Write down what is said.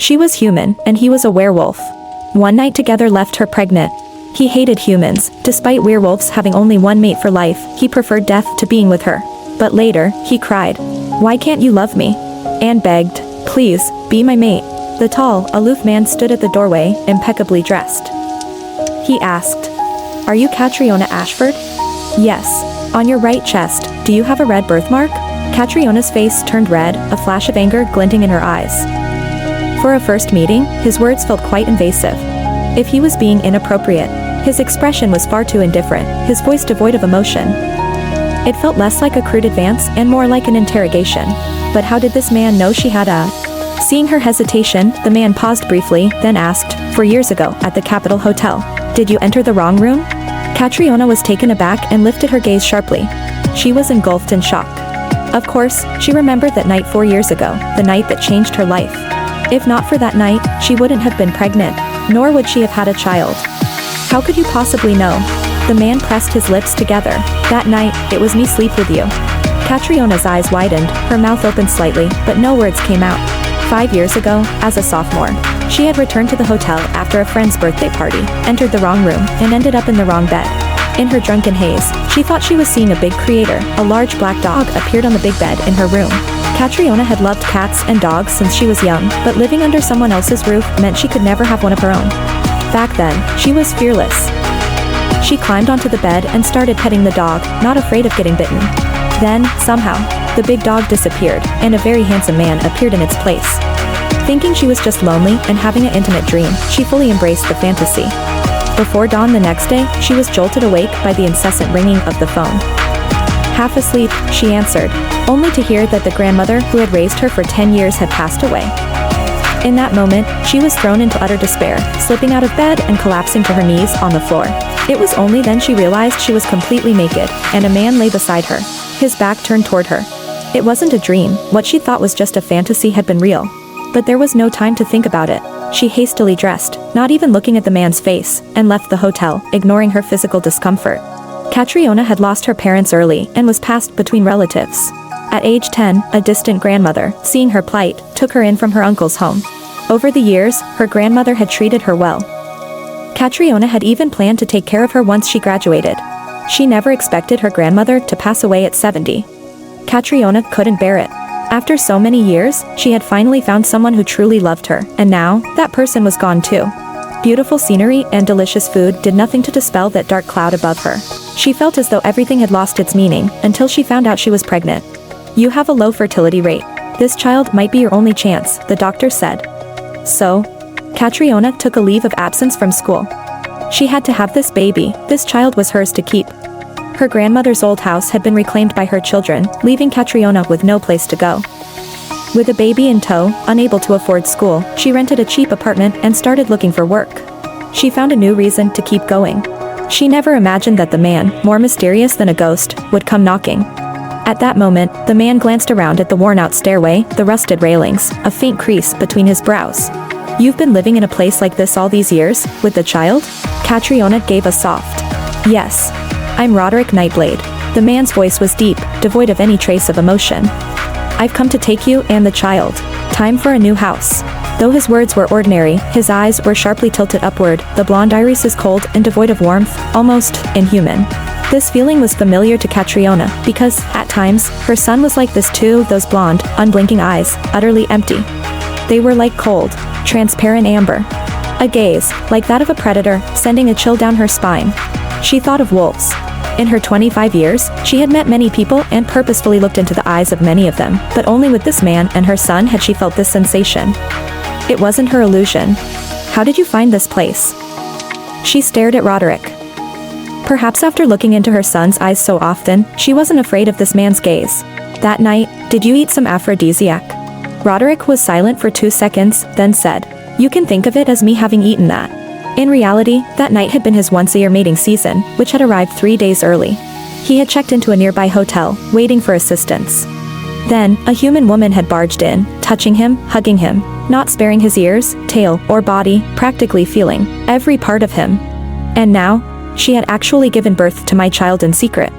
She was human, and he was a werewolf. One night together left her pregnant. He hated humans. Despite werewolves having only one mate for life, he preferred death to being with her. But later, he cried, "Why can't you love me?" Anne begged, "Please, be my mate." The tall, aloof man stood at the doorway, impeccably dressed. He asked, "Are you Catriona Ashford?" "Yes. On your right chest, do you have a red birthmark?" Catriona's face turned red, a flash of anger glinting in her eyes. For a first meeting, his words felt quite invasive. If he was being inappropriate, his expression was far too indifferent, his voice devoid of emotion. It felt less like a crude advance and more like an interrogation. But how did this man know she had a... Seeing her hesitation, the man paused briefly, then asked, "4 years ago, at the Capitol Hotel, did you enter the wrong room?" Catriona was taken aback and lifted her gaze sharply. She was engulfed in shock. Of course, she remembered that night 4 years ago, the night that changed her life. If not for that night, she wouldn't have been pregnant, nor would she have had a child. How could you possibly know? The man pressed his lips together. "That night, it was me sleep with you." Catriona's eyes widened, her mouth opened slightly, but no words came out. 5 years ago, as a sophomore, she had returned to the hotel after a friend's birthday party, entered the wrong room, and ended up in the wrong bed. In her drunken haze, she thought she was seeing a big creator. A large black dog appeared on the big bed in her room. Catriona had loved cats and dogs since she was young, but living under someone else's roof meant she could never have one of her own. Back then, she was fearless. She climbed onto the bed and started petting the dog, not afraid of getting bitten. Then, somehow, the big dog disappeared, and a very handsome man appeared in its place. Thinking she was just lonely and having an intimate dream, she fully embraced the fantasy. Before dawn the next day, she was jolted awake by the incessant ringing of the phone. Half asleep, she answered, only to hear that the grandmother who had raised her for 10 years had passed away. In that moment, she was thrown into utter despair, slipping out of bed and collapsing to her knees on the floor. It was only then she realized she was completely naked, and a man lay beside her, his back turned toward her. It wasn't a dream, what she thought was just a fantasy had been real. But there was no time to think about it. She hastily dressed, not even looking at the man's face, and left the hotel, ignoring her physical discomfort. Catriona had lost her parents early and was passed between relatives. At age 10, a distant grandmother, seeing her plight, took her in from her uncle's home. Over the years, her grandmother had treated her well. Catriona had even planned to take care of her once she graduated. She never expected her grandmother to pass away at 70. Catriona couldn't bear it. After so many years, she had finally found someone who truly loved her, and now, that person was gone too. Beautiful scenery and delicious food did nothing to dispel that dark cloud above her. She felt as though everything had lost its meaning, until she found out she was pregnant. "You have a low fertility rate. This child might be your only chance," the doctor said. So, Catriona took a leave of absence from school. She had to have this baby, this child was hers to keep. Her grandmother's old house had been reclaimed by her children, leaving Catriona with no place to go. With a baby in tow, unable to afford school, she rented a cheap apartment and started looking for work. She found a new reason to keep going. She never imagined that the man, more mysterious than a ghost, would come knocking. At that moment, the man glanced around at the worn-out stairway, the rusted railings, a faint crease between his brows. "You've been living in a place like this all these years, with the child?" Catriona gave a soft, "Yes. I'm Roderick Nightblade." The man's voice was deep, devoid of any trace of emotion. "I've come to take you and the child. Time for a new house." Though his words were ordinary, his eyes were sharply tilted upward, the blonde irises cold and devoid of warmth, almost inhuman. This feeling was familiar to Catriona, because, at times, her son was like this too, those blonde, unblinking eyes, utterly empty. They were like cold, transparent amber. A gaze, like that of a predator, sending a chill down her spine. She thought of wolves. In her 25 years, she had met many people and purposefully looked into the eyes of many of them, but only with this man and her son had she felt this sensation. It wasn't her illusion. "How did you find this place?" She stared at Roderick. Perhaps after looking into her son's eyes so often, she wasn't afraid of this man's gaze. "That night, did you eat some aphrodisiac?" Roderick was silent for 2 seconds, then said, "You can think of it as me having eaten that." In reality, that night had been his once-a-year mating season, which had arrived 3 days early. He had checked into a nearby hotel, waiting for assistance. Then, a human woman had barged in, touching him, hugging him, not sparing his ears, tail, or body, practically feeling every part of him. And now, she had actually given birth to my child in secret.